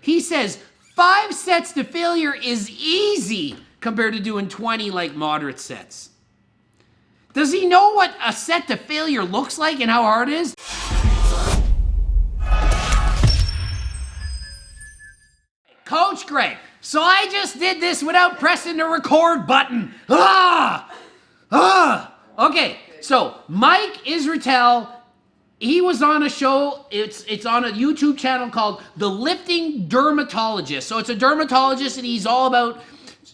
He says 5 sets to failure is easy compared to doing 20 like moderate sets. Does he know what a set to failure looks like and how hard it is? Coach Greg, so I just did this without pressing the record button. Okay, so Mike Israetel, he was on a show, it's on a YouTube channel called The Lifting Dermatologist. So it's a dermatologist and he's all about,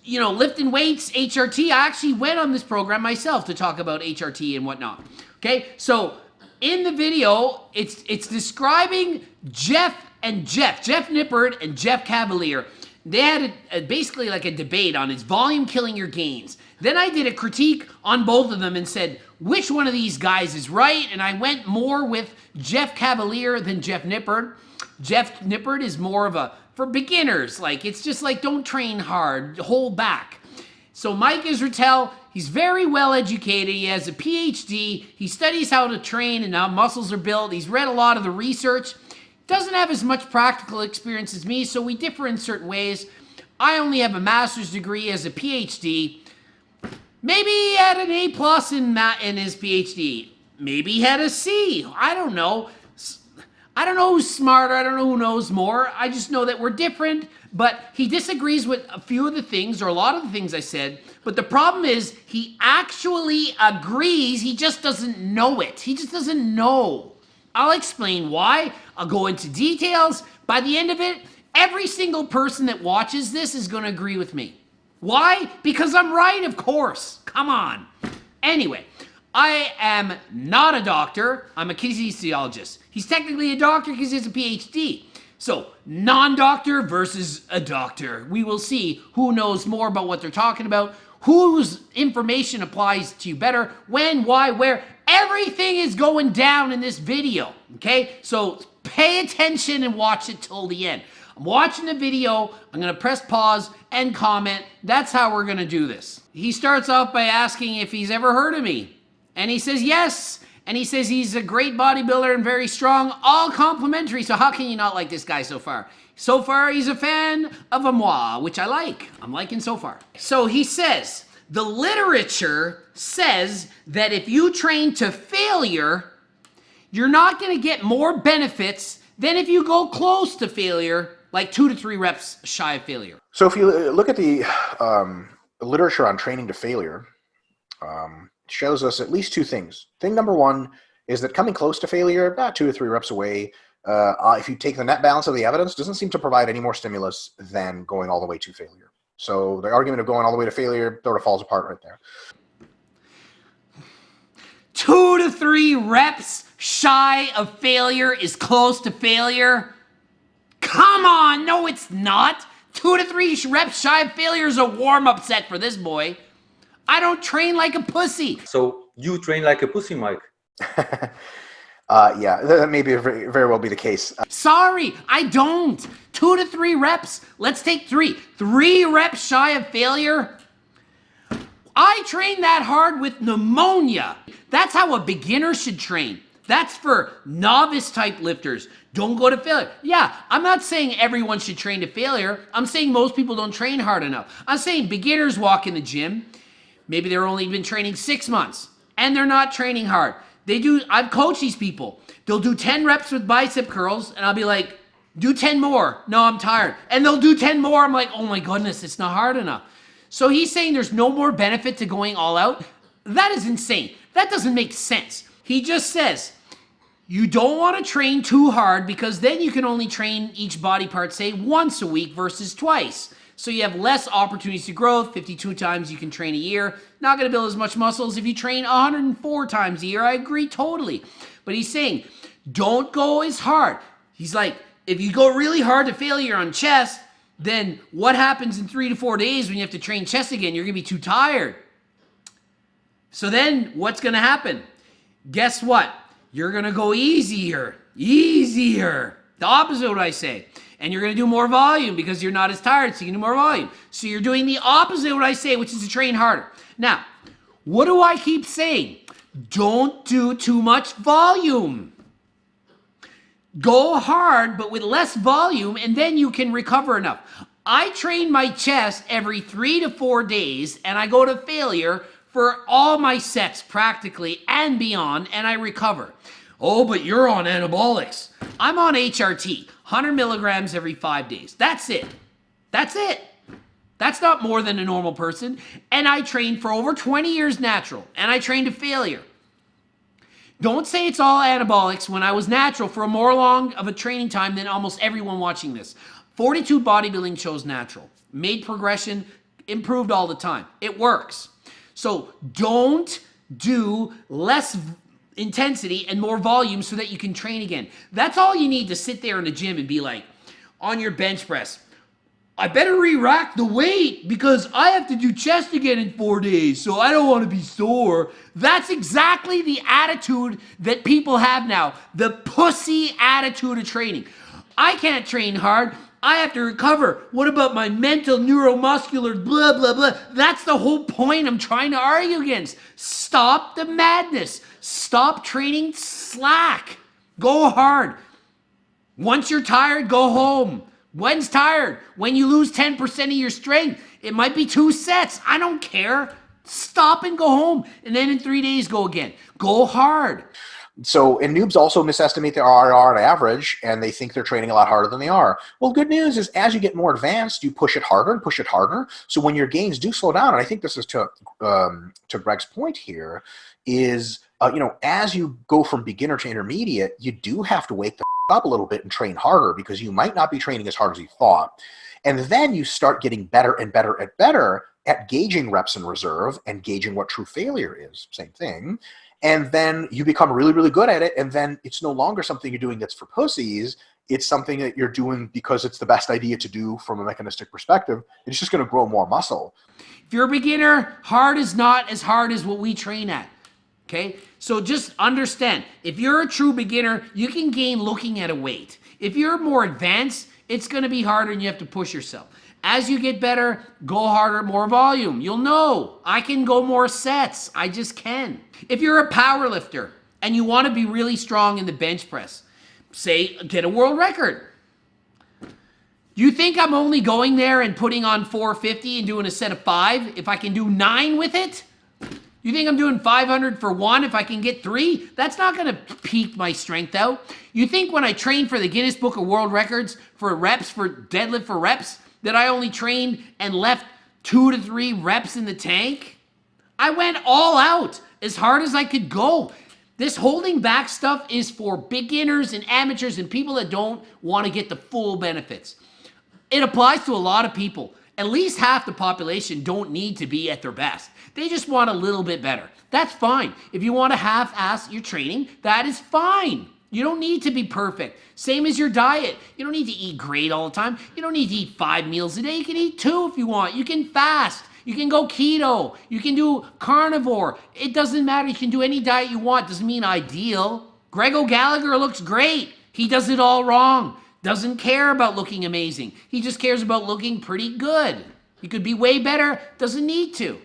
you know, lifting weights, HRT. I actually went on this program myself to talk about HRT and whatnot. Okay, so in the video, it's describing Jeff Nippard and Jeff Cavaliere. They had basically like a debate on is volume killing your gains. Then I did a critique on both of them and said, which one of these guys is right? And I went more with Jeff Cavaliere than Jeff Nippard. Jeff Nippard is more of a, for beginners, like it's just like don't train hard, hold back. So Mike Israetel, he's very well educated. He has a PhD. He studies how to train and how muscles are built. He's read a lot of the research. Doesn't have as much practical experience as me, so we differ in certain ways. I only have a master's degree as a PhD. Maybe he had an A+ in his PhD. Maybe he had a C. I don't know. I don't know who's smarter. I don't know who knows more. I just know that we're different. But he disagrees with a few of the things, or a lot of the things I said. But the problem is he actually agrees. He just doesn't know it. He just doesn't know. I'll explain why. I'll go into details. By the end of it, every single person that watches this is going to agree with me. Why? Because I'm right, of course. Come on. Anyway, I am not a doctor. I'm a kinesiologist. He's technically a doctor because he has a PhD. So, non-doctor versus a doctor. We will see who knows more about what they're talking about, whose information applies to you better, when, why, where. Everything is going down in this video, okay? So pay attention and watch it till the end. I'm watching the video, I'm gonna press pause and comment. That's how we're gonna do this. He starts off by asking if he's ever heard of me. And he says yes. And he says he's a great bodybuilder and very strong, all complimentary. So how can you not like this guy so far? So far, he's a fan of moi, which I like. I'm liking so far. So he says, the literature says that if you train to failure, you're not going to get more benefits than if you go close to failure, like 2 to 3 reps shy of failure. So if you look at the literature on training to failure, it shows us at least 2 things. Thing number 1 is that coming close to failure, about 2 to 3 reps away, if you take the net balance of the evidence, doesn't seem to provide any more stimulus than going all the way to failure. So the argument of going all the way to failure sort of falls apart right there. 2 to 3 reps shy of failure is close to failure? Come on, no it's not. 2 to 3 reps shy of failure is a warm-up set for this boy. I don't train like a pussy. So you train like a pussy, Mike? Yeah, that may be very well be the case. Sorry, I don't. 2 to 3 reps. Let's take 3. 3 reps shy of failure? I train that hard with pneumonia. That's how a beginner should train. That's for novice type lifters. Don't go to failure. Yeah, I'm not saying everyone should train to failure. I'm saying most people don't train hard enough. I'm saying beginners walk in the gym. Maybe they're only been training 6 months and they're not training hard. I've coached these people. They'll do 10 reps with bicep curls and I'll be like, do 10 more. No, I'm tired. And they'll do 10 more. I'm like, oh my goodness, it's not hard enough. So he's saying there's no more benefit to going all out. That is insane. That doesn't make sense. He just says, you don't want to train too hard because then you can only train each body part, say, once a week versus twice. So you have less opportunities to growth. 52 times you can train a year. Not going to build as much muscles if you train 104 times a year. I agree totally. But he's saying, don't go as hard. He's like, if you go really hard to failure on chest, then what happens in 3 to 4 days when you have to train chest again? You're going to be too tired. So then what's going to happen? Guess what? You're going to go easier. The opposite of what I say. And you're going to do more volume because you're not as tired, so you can do more volume. So you're doing the opposite of what I say, which is to train harder. Now, what do I keep saying? Don't do too much volume. Go hard, but with less volume, and then you can recover enough. I train my chest every 3 to 4 days, and I go to failure for all my sets practically and beyond, and I recover. Oh, but you're on anabolics. I'm on HRT, 100 milligrams every 5 days. That's it. That's it. That's not more than a normal person. And I trained for over 20 years natural, and I trained to failure. Don't say it's all anabolics when I was natural for a more long of a training time than almost everyone watching this. 42 bodybuilding shows natural. Made progression, improved all the time. It works. So don't do less intensity and more volume so that you can train again. That's all you need to sit there in the gym and be like, on your bench press, I better re-rack the weight because I have to do chest again in 4 days, so I don't want to be sore. That's exactly the attitude that people have now. The pussy attitude of training. I can't train hard. I have to recover. What about my mental, neuromuscular, blah, blah, blah? That's the whole point I'm trying to argue against. Stop the madness. Stop training slack. Go hard. Once you're tired, go home. When's tired? When you lose 10% of your strength. It might be 2 sets. I don't care. Stop and go home. And then in 3 days, go again. Go hard. So, and noobs also misestimate their RR on average, and they think they're training a lot harder than they are. Well, good news is as you get more advanced, you push it harder and push it harder. So when your gains do slow down, and I think this is to Greg's point here, is, as you go from beginner to intermediate, you do have to wake the up a little bit and train harder because you might not be training as hard as you thought. And then you start getting better and better and better at gauging reps in reserve and gauging what true failure is. Same thing. And then you become really, really good at it. And then it's no longer something you're doing that's for pussies. It's something that you're doing because it's the best idea to do from a mechanistic perspective. It's just going to grow more muscle. If you're a beginner, hard is not as hard as what we train at. Okay? So just understand, if you're a true beginner, you can gain looking at a weight. If you're more advanced, it's going to be harder and you have to push yourself. As you get better, go harder, more volume. You'll know, I can go more sets. I just can. If you're a power lifter and you want to be really strong in the bench press, say, get a world record. You think I'm only going there and putting on 450 and doing a set of 5 if I can do 9 with it? You think I'm doing 500 for 1 if I can get 3? That's not going to peak my strength out. You think when I trained for the Guinness Book of World Records for reps, for deadlift for reps, that I only trained and left 2 to 3 reps in the tank? I went all out as hard as I could go. This holding back stuff is for beginners and amateurs and people that don't want to get the full benefits. It applies to a lot of people. At least half the population don't need to be at their best. They just want a little bit better. That's fine. If you want to half-ass your training, that is fine. You don't need to be perfect. Same as your diet. You don't need to eat great all the time. You don't need to eat 5 meals a day. You can eat 2 if you want. You can fast. You can go keto. You can do carnivore. It doesn't matter. You can do any diet you want. Doesn't mean ideal. Greg O'Gallagher looks great. He does it all wrong. Doesn't care about looking amazing. He just cares about looking pretty good. He could be way better. Doesn't need to.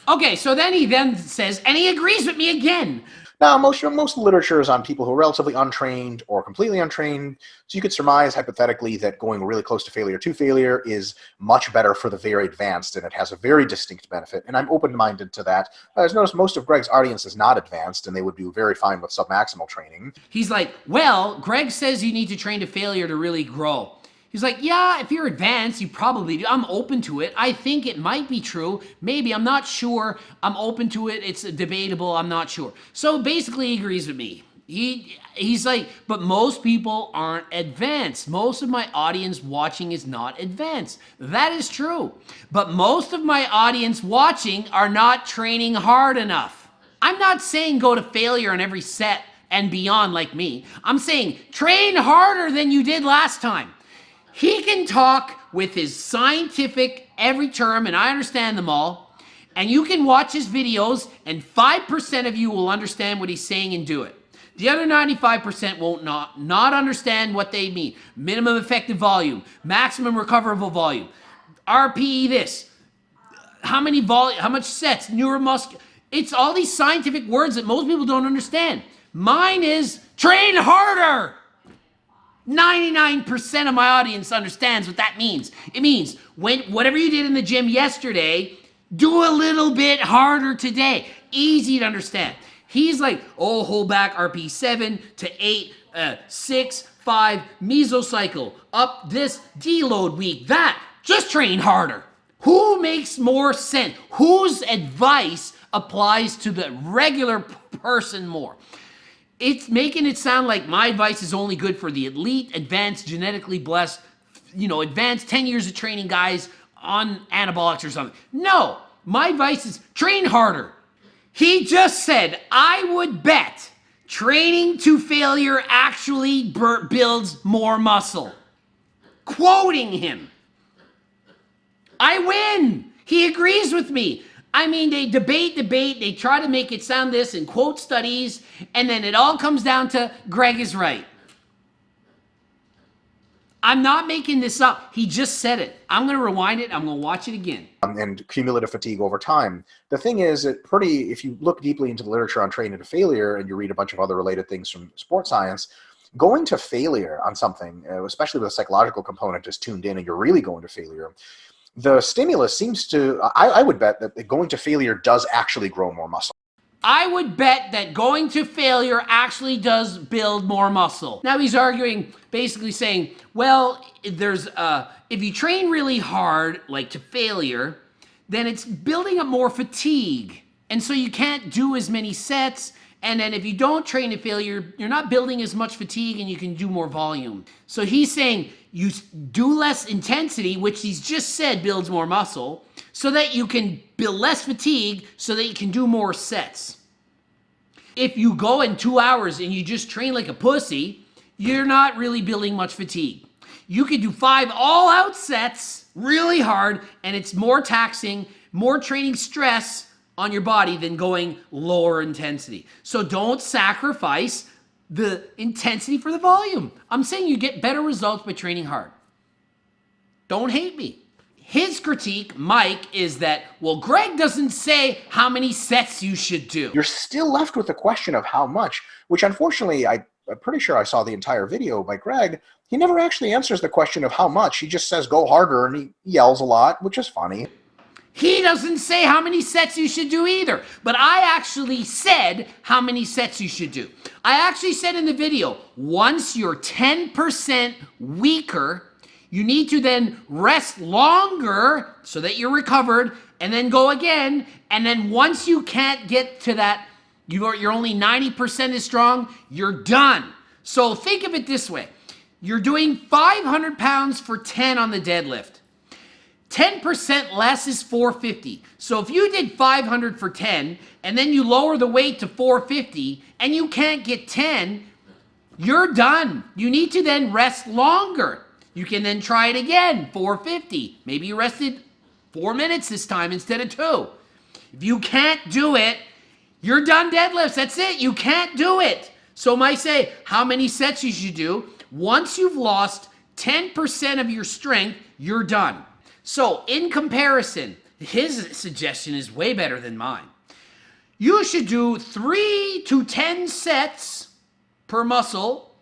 Okay, so then he says, and he agrees with me again. Now, most literature is on people who are relatively untrained or completely untrained, so you could surmise hypothetically that going really close to failure is much better for the very advanced, and it has a very distinct benefit, and I'm open-minded to that. As noticed, most of Greg's audience is not advanced, and they would do very fine with submaximal training. He's like, well, Greg says you need to train to failure to really grow. He's like, yeah, if you're advanced, you probably do. I'm open to it. I think it might be true. Maybe, I'm not sure. I'm open to it. It's debatable. I'm not sure. So basically, he agrees with me. He's like, but most people aren't advanced. Most of my audience watching is not advanced. That is true. But most of my audience watching are not training hard enough. I'm not saying go to failure on every set and beyond like me. I'm saying train harder than you did last time. He can talk with his scientific every term, and I understand them all, and you can watch his videos, and 5% of you will understand what he's saying and do it. The other 95% won't not understand what they mean. Minimum effective volume, maximum recoverable volume, RPE this, how much sets, neuromuscular. It's all these scientific words that most people don't understand. Mine is train harder. 99% of my audience understands what that means. It means whatever you did in the gym yesterday, do a little bit harder today. Easy to understand. He's like, oh, hold back RP 7 to 8, 6, 5, mesocycle, up this deload week, that. Just train harder. Who makes more sense? Whose advice applies to the regular person more? It's making it sound like my advice is only good for the elite, advanced, genetically blessed, advanced 10 years of training guys on anabolics or something. No, my advice is train harder. He just said, I would bet training to failure actually builds more muscle. Quoting him. I win. He agrees with me. I mean, they debate, they try to make it sound this and quote studies, and then it all comes down to Greg is right. I'm not making this up. He just said it. I'm going to rewind it. I'm going to watch it again. And cumulative fatigue over time. The thing is, if you look deeply into the literature on training to failure and you read a bunch of other related things from sports science, going to failure on something, especially with a psychological component is tuned in and you're really going to failure, the stimulus seems to, I would bet that going to failure does actually grow more muscle. I would bet that going to failure actually does build more muscle. Now he's arguing, basically saying, well, if you train really hard, like to failure, then it's building up more fatigue. And so you can't do as many sets. And then if you don't train to failure, you're not building as much fatigue and you can do more volume. So he's saying you do less intensity, which he's just said builds more muscle, so that you can build less fatigue so that you can do more sets. If you go in 2 hours and you just train like a pussy, you're not really building much fatigue. You could do 5 all-out sets really hard, and it's more taxing, more training stress on your body than going lower intensity. So don't sacrifice the intensity for the volume. I'm saying you get better results by training hard. Don't hate me. His critique, Mike, is that, well, Greg doesn't say how many sets you should do. You're still left with the question of how much, which unfortunately, I'm pretty sure I saw the entire video by Greg. He never actually answers the question of how much. He just says, go harder, and he yells a lot, which is funny. He doesn't say how many sets you should do either. But I actually said how many sets you should do. I actually said in the video, once you're 10% weaker, you need to then rest longer so that you're recovered and then go again. And then once you can't get to that, you're only 90% as strong, you're done. So think of it this way. You're doing 500 pounds for 10 on the deadlift. 10% less is 450. So if you did 500 for 10 and then you lower the weight to 450 and you can't get 10, you're done. You need to then rest longer. You can then try it again, 450. Maybe you rested 4 minutes this time instead of 2. If you can't do it, you're done deadlifts. That's it. You can't do it. So I say how many sets you should do. Once you've lost 10% of your strength, you're done. So in comparison, his suggestion is way better than mine. You should do 3 to 10 sets per muscle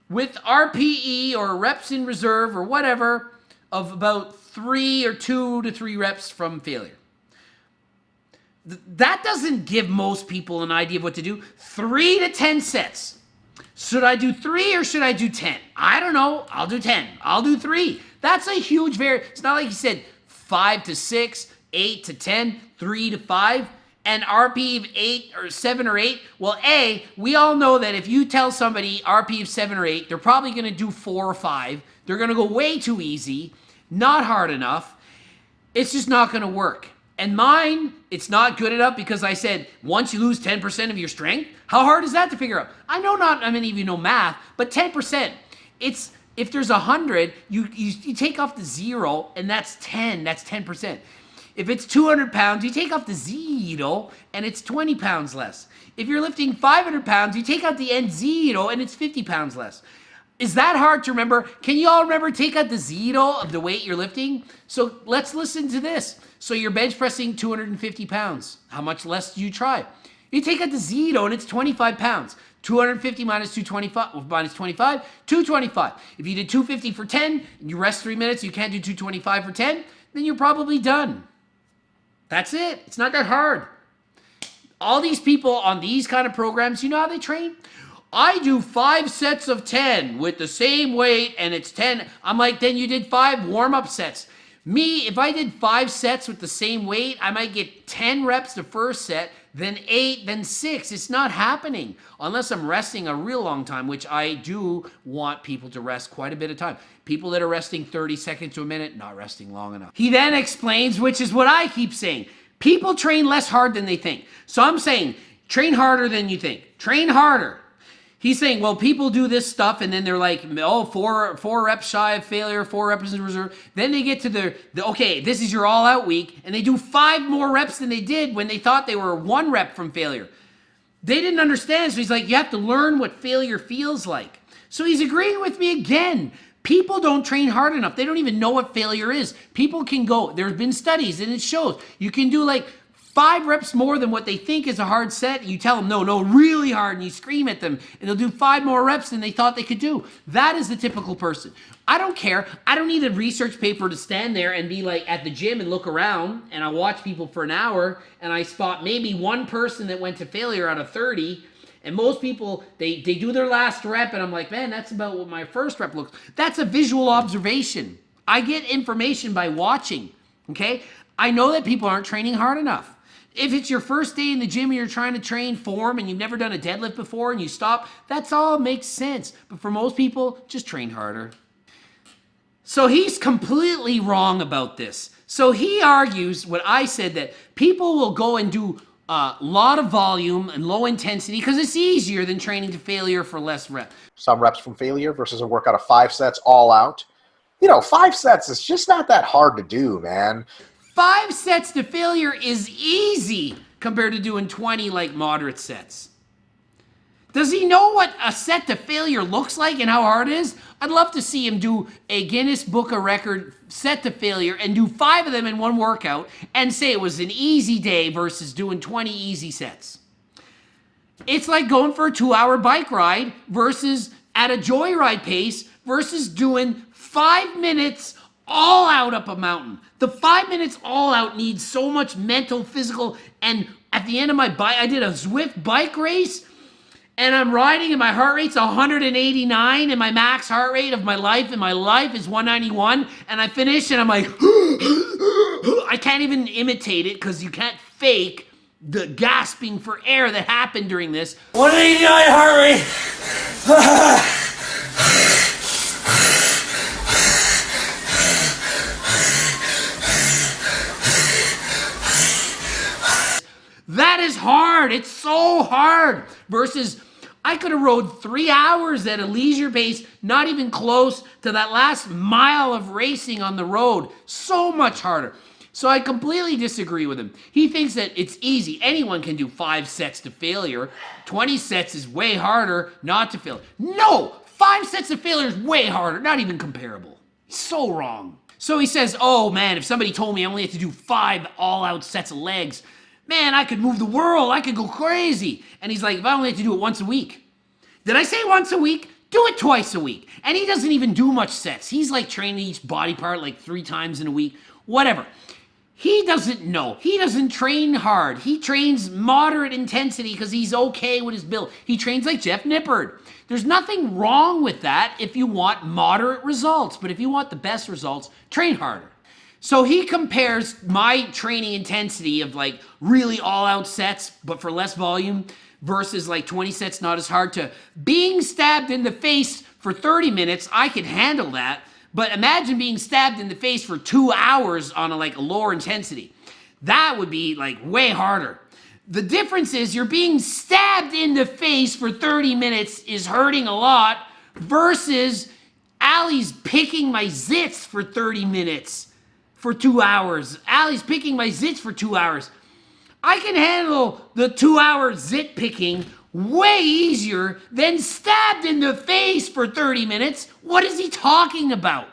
with RPE or reps in reserve or whatever of about 3 or 2 to 3 reps from failure. That doesn't give most people an idea of what to do. 3 to 10 sets. Should I do 3 or should I do 10? I don't know. I'll do 10. I'll do 3. That's a huge variance. It's not like he said 5 to 6, 8 to 10, 3 to 5, and RP of 8 or 7 or 8. Well, we all know that if you tell somebody RP of 7 or 8, they're probably going to do 4 or 5. They're going to go way too easy, not hard enough. It's just not going to work. And mine, it's not good enough because I said, once you lose 10% of your strength, how hard is that to figure out? I know not many of you know math, but 10%, it's, if there's 100, you take off the 0, and that's 10, that's 10%. If it's 200 pounds, you take off the 0, and it's 20 pounds less. If you're lifting 500 pounds, you take out the end 0, and it's 50 pounds less. Is that hard to remember? Can you all remember take out the 0 of the weight you're lifting? So let's listen to this. So you're bench pressing 250 pounds. How much less do you try? You take out the 0 and it's 25 pounds. 250 minus 225 minus 25, 225. If you did 250 for 10, and you rest 3 minutes, you can't do 225 for 10, then you're probably done. That's it. It's not that hard. All these people on these kind of programs, you know how they train? I do 5 sets of 10 with the same weight, and it's 10. I'm like, then you did 5 warm-up sets. Me, if I did 5 sets with the same weight, I might get 10 reps the first set, then 8, then 6. It's not happening unless I'm resting a real long time, which I do want people to rest quite a bit of time. People that are resting 30 seconds to a minute, not resting long enough. He then explains, which is what I keep saying, people train less hard than they think. So I'm saying, train harder than you think. Train harder. He's saying, well, people do this stuff, and then they're like, oh, four reps shy of failure, 4 reps in reserve. Then they get to the okay, this is your all-out week, and they do 5 more reps than they did when they thought they were 1 rep from failure. They didn't understand, so he's like, you have to learn what failure feels like. So he's agreeing with me again. People don't train hard enough. They don't even know what failure is. People can go, there's been studies, and it shows, you can do like 5 reps more than what they think is a hard set. You tell them, no, really hard, and you scream at them, and they'll do 5 more reps than they thought they could do. That is the typical person. I don't care. I don't need a research paper to stand there and be like at the gym and look around, and I watch people for an hour, and I spot maybe 1 person that went to failure out of 30, and most people, they do their last rep, and I'm like, man, that's about what my first rep looks. That's a visual observation. I get information by watching, okay? I know that people aren't training hard enough. If it's your first day in the gym and you're trying to train form and you've never done a deadlift before and you stop, that's all makes sense. But for most people, just train harder. So he's completely wrong about this. So he argues what I said, that people will go and do a lot of volume and low intensity because it's easier than training to failure for less reps. Some reps from failure versus a workout of 5 sets all out. 5 sets is just not that hard to do, man. 5 sets to failure is easy compared to doing 20 like moderate sets. Does he know what a set to failure looks like and how hard it is? I'd love to see him do a Guinness Book of Record set to failure and do 5 of them in one workout and say it was an easy day versus doing 20 easy sets. It's like going for a 2-hour bike ride versus at a joyride pace versus doing 5 minutes all out up a mountain. The 5 minutes all out needs so much mental, physical, and at the end of my bike, I did a Zwift bike race, and I'm riding, and my heart rate's 189, and my max heart rate of my life is 191, and I finish, and I'm like, I can't even imitate it, because you can't fake the gasping for air that happened during this. 189 heart rate! That is hard. It's so hard. Versus, I could have rode 3 hours at a leisure pace, not even close to that last mile of racing on the road. So much harder. So I completely disagree with him. He thinks that it's easy. Anyone can do 5 sets to failure. 20 sets is way harder not to fail. No! 5 sets of failure is way harder. Not even comparable. So wrong. So he says, oh man, if somebody told me I only had to do 5 all-out sets of legs, man, I could move the world. I could go crazy. And he's like, if I only had to do it once a week. Did I say once a week? Do it twice a week. And he doesn't even do much sets. He's like training each body part like 3 times in a week. Whatever. He doesn't know. He doesn't train hard. He trains moderate intensity because he's okay with his build. He trains like Jeff Nippard. There's nothing wrong with that if you want moderate results. But if you want the best results, train harder. So he compares my training intensity of like really all-out sets, but for less volume, versus like 20 sets, not as hard, to being stabbed in the face for 30 minutes. I could handle that. But imagine being stabbed in the face for 2 hours on a lower intensity. That would be like way harder. The difference is you're being stabbed in the face for 30 minutes is hurting a lot versus Allie's picking my zits for 30 minutes. For 2 hours. Allie's picking my zits for 2 hours. I can handle the 2-hour zit picking way easier than stabbed in the face for 30 minutes. What is he talking about?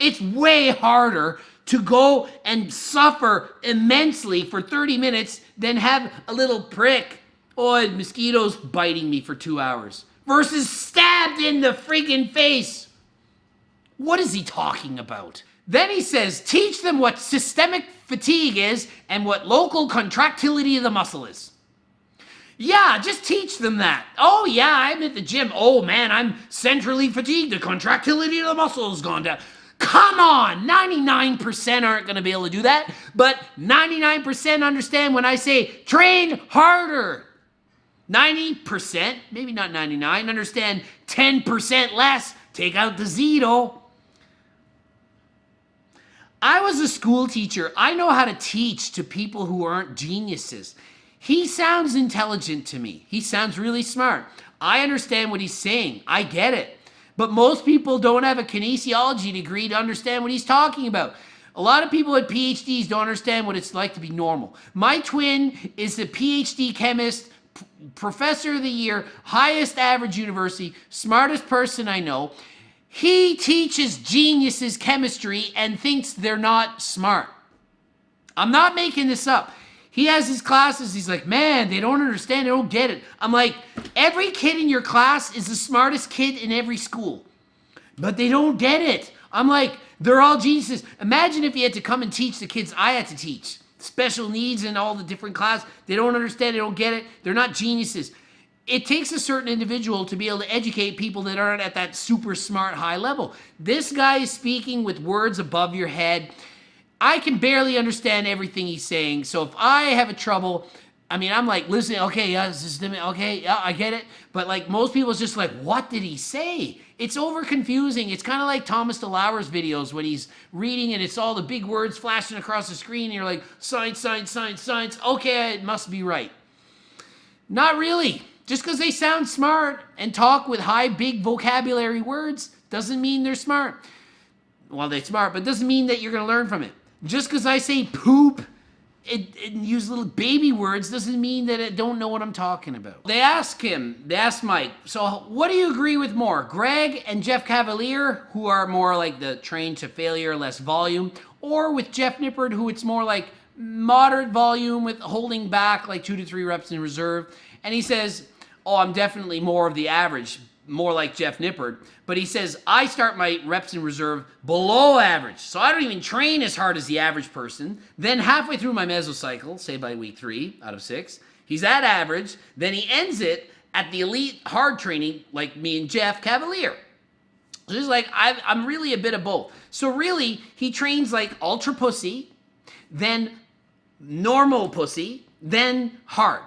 It's way harder to go and suffer immensely for 30 minutes than have a little prick oh, mosquitoes biting me for 2 hours versus stabbed in the freaking face. What is he talking about? Then he says, teach them what systemic fatigue is and what local contractility of the muscle is. Yeah, just teach them that. Oh yeah, I'm at the gym. Oh man, I'm centrally fatigued. The contractility of the muscle has gone down. Come on, 99% aren't going to be able to do that, but 99% understand when I say train harder. 90%, maybe not 99, understand 10% less. Take out the zero. I was a school teacher. I know how to teach to people who aren't geniuses. He sounds intelligent to me. He sounds really smart. I understand what he's saying. I get it. But most people don't have a kinesiology degree to understand what he's talking about. A lot of people with PhDs don't understand what it's like to be normal. My twin is a PhD chemist, professor of the year, highest average university, smartest person I know. He teaches geniuses chemistry and thinks they're not smart. I'm not making this up. He has his classes. He's like, man, they don't understand. They don't get it. I'm like, every kid in your class is the smartest kid in every school, but they don't get it. I'm like, they're all geniuses. Imagine if you had to come and teach the kids I had to teach. Special needs and all the different classes. They don't understand. They don't get it. They're not geniuses. It takes a certain individual to be able to educate people that aren't at that super smart high level. This guy is speaking with words above your head. I can barely understand everything he's saying. So if I have a trouble, I mean, I'm like, listening, okay, yeah, okay, yeah, I get it. But like most people, it's just like, what did he say? It's over confusing. It's kind of like Thomas DeLauer's videos when he's reading and it's all the big words flashing across the screen. And you're like, science, science, science, science. Okay, it must be right. Not really. Just because they sound smart and talk with high, big vocabulary words doesn't mean they're smart. Well, they're smart, but doesn't mean that you're going to learn from it. Just because I say poop and use little baby words doesn't mean that I don't know what I'm talking about. They asked Mike, so what do you agree with more? Greg and Jeff Cavaliere, who are more like the trained to failure, less volume, or with Jeff Nippard, who it's more like moderate volume with holding back like 2 to 3 reps in reserve. And he says, oh, I'm definitely more of the average, more like Jeff Nippard. But he says, I start my reps in reserve below average. So I don't even train as hard as the average person. Then halfway through my mesocycle, say by week 3 out of 6, he's at average. Then he ends it at the elite hard training like me and Jeff Cavaliere. So he's like, I'm really a bit of both. So really, he trains like ultra pussy, then normal pussy, then hard.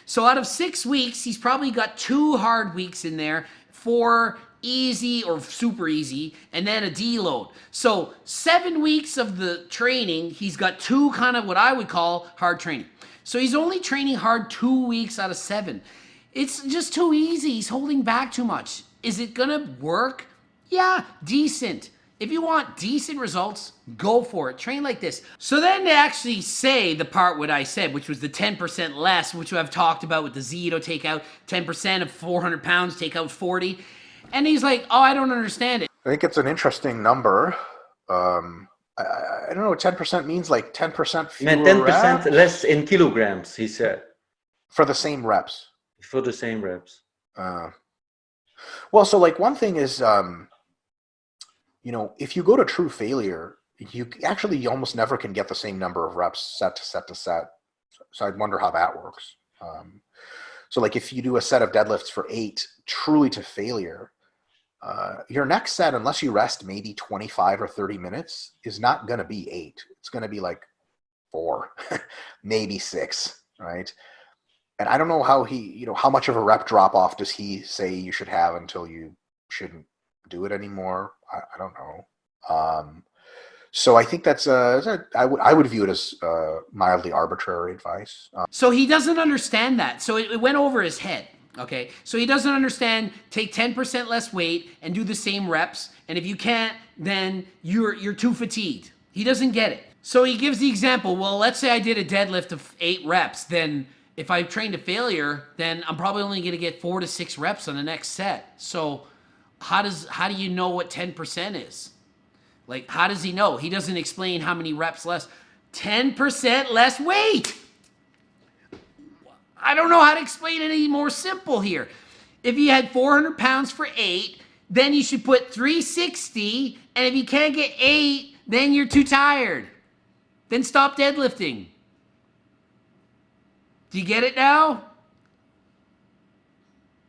So out of 6 weeks, he's probably got 2 hard weeks in there, 4 easy or super easy, and then a deload. So 7 weeks of the training, he's got 2 kind of what I would call hard training. So he's only training hard 2 weeks out of 7. It's just too easy. He's holding back too much. Is it going to work? Yeah, decent. If you want decent results, go for it. Train like this. So then they actually say the part what I said, which was the 10% less, which I've talked about with the Zito take out 10% of 400 pounds, take out 40. And he's like, oh, I don't understand it. I think it's an interesting number. I don't know what 10% means, like 10% fewer And 10% reps? less in kilograms, he said, For the same reps. for the same reps. Well, so like one thing is, you know, if you go to true failure, you almost never can get the same number of reps set to set to set. So I'd wonder how that works. So like if you do a set of deadlifts for 8 truly to failure, your next set, unless you rest maybe 25 or 30 minutes, is not going to be 8. It's going to be like 4, maybe 6, right? And I don't know how how much of a rep drop off does he say you should have until you shouldn't do it anymore? I don't know. So I think that's I would view it as mildly arbitrary advice. So he doesn't understand that. So it went over his head. Okay. So he doesn't understand, take 10% less weight and do the same reps. And if you can't, then you're too fatigued. He doesn't get it. So he gives the example. Well, let's say I did a deadlift of 8 reps. Then if I train to failure, then I'm probably only going to get 4 to 6 reps on the next set. So how do you know what 10% is? Like, how does he know? He doesn't explain how many reps less. 10% less weight. I don't know how to explain it any more simple here. If you had 400 pounds for 8, then you should put 360, and if you can't get 8, then you're too tired. Then stop deadlifting. Do you get it now?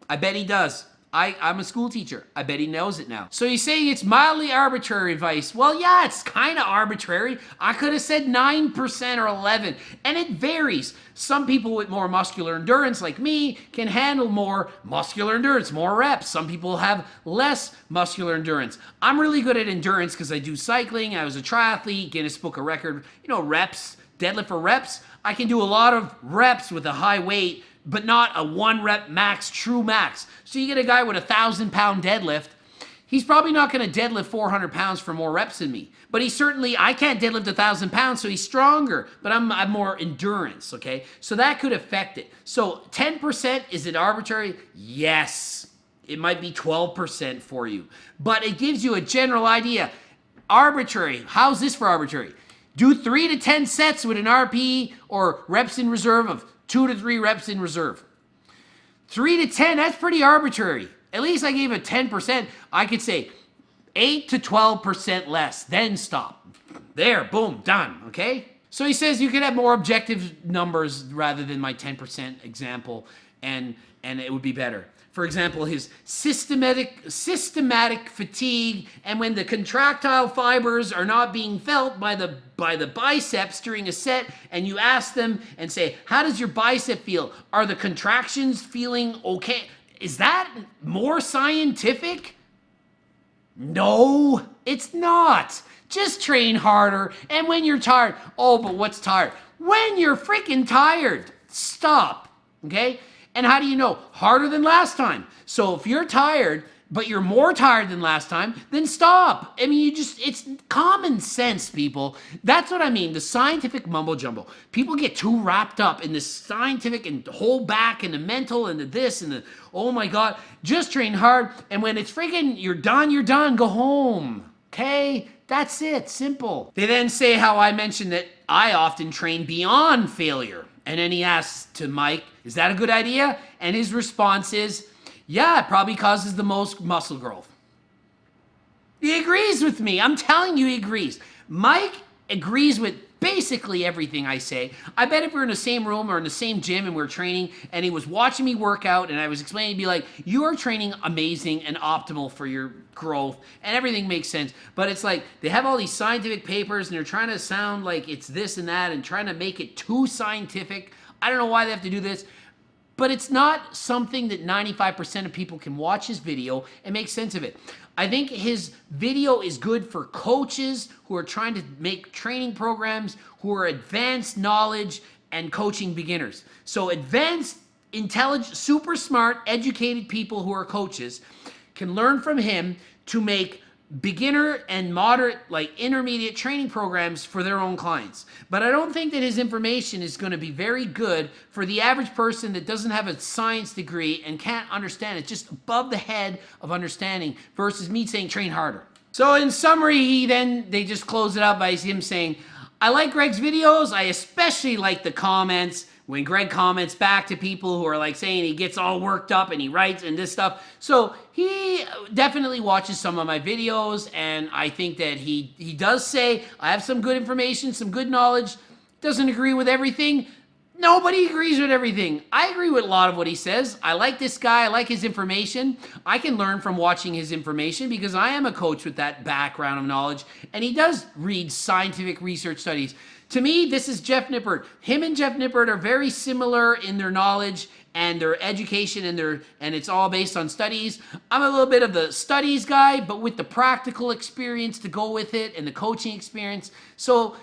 I bet he does. I'm a school teacher. I bet he knows it now. So you're saying it's mildly arbitrary advice. Well, yeah, it's kind of arbitrary. I could have said 9% or 11, and it varies. Some people with more muscular endurance, like me, can handle more muscular endurance, more reps. Some people have less muscular endurance. I'm really good at endurance because I do cycling. I was a triathlete, Guinness Book of Record, reps, deadlift for reps. I can do a lot of reps with a high weight, but not a 1 rep max, true max. So you get a guy with a 1,000-pound deadlift, he's probably not going to deadlift 400 pounds for more reps than me. But I can't deadlift 1,000 pounds, so he's stronger, but I'm more endurance, okay? So that could affect it. So 10%, is it arbitrary? Yes. It might be 12% for you. But it gives you a general idea. Arbitrary, how's this for arbitrary? Do 3 to 10 sets with an RP or reps in reserve of 2 to 3 reps in reserve. 3 to 10, that's pretty arbitrary. At least I gave it 10%. I could say 8 to 12% less, then stop. There, boom, done, okay? So he says you could have more objective numbers rather than my 10% example, and it would be better. For example, his systematic fatigue, and when the contractile fibers are not being felt by the biceps during a set, and you ask them and say, how does your bicep feel? Are the contractions feeling okay? Is that more scientific? No, it's not. Just train harder, and when you're tired, but what's tired? When you're freaking tired, stop, okay? And how do you know? Harder than last time. So if you're tired, but you're more tired than last time, then stop. I mean, it's common sense, people. That's what I mean, the scientific mumbo jumbo. People get too wrapped up in this scientific and hold back and the mental and the this and the, oh my God, just train hard. And when it's freaking, you're done, go home. Okay? That's it, simple. They then say how I mentioned that I often train beyond failure. And then he asks to Mike, is that a good idea? And his response is, yeah, it probably causes the most muscle growth. He agrees with me. I'm telling you, he agrees. Mike agrees with basically everything I say. I bet if we were in the same room or in the same gym and we were training and he was watching me work out and I was explaining, he'd be like, you are training amazing and optimal for your growth and everything makes sense. But it's like they have all these scientific papers and they're trying to sound like it's this and that and trying to make it too scientific. I don't know why they have to do this. But it's not something that 95% of people can watch his video and make sense of it. I think his video is good for coaches who are trying to make training programs, who are advanced knowledge and coaching beginners. So advanced, intelligent, super smart, educated people who are coaches can learn from him to make beginner and moderate, like intermediate training programs for their own clients. But I don't think that his information is going to be very good for the average person that doesn't have a science degree and can't understand it, just above the head of understanding, versus me saying train harder. So in summary, they just close it out by him saying, I like Greg's videos. I especially like the comments when Greg comments back to people who are like saying he gets all worked up and he writes and this stuff. So he definitely watches some of my videos, and I think that he does say I have some good information, some good knowledge. Doesn't agree with everything. Nobody agrees with everything. I agree with a lot of what he says. I like this guy. I like his information. I can learn from watching his information because I am a coach with that background of knowledge, and he does read scientific research studies. To me, this is Jeff Nippard. Him and Jeff Nippard are very similar in their knowledge and their education and it's all based on studies. I'm a little bit of the studies guy, but with the practical experience to go with it and the coaching experience. So,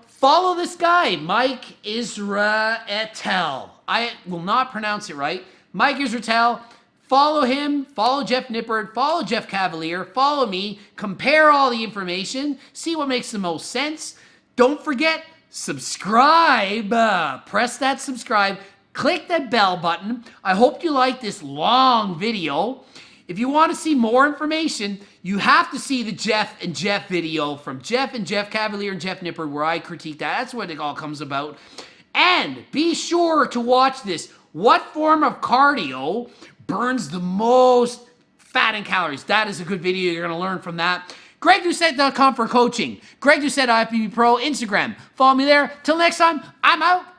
follow this guy, Mike Israetel. I will not pronounce it right. Mike Israetel. Follow him, follow Jeff Nippard, follow Jeff Cavaliere, follow me, compare all the information, see what makes the most sense. Don't forget, subscribe. Press that subscribe. Click that bell button. I hope you like this long video. If you want to see more information, you have to see the Jeff and Jeff video from Jeff and Jeff Cavaliere and Jeff Nippard where I critique that. That's what it all comes about. And be sure to watch this. What form of cardio burns the most fat and calories? That is a good video. You're going to learn from that. GregDoucette.com for coaching. Greg Doucette, IFBB Pro, Instagram. Follow me there. Till next time, I'm out.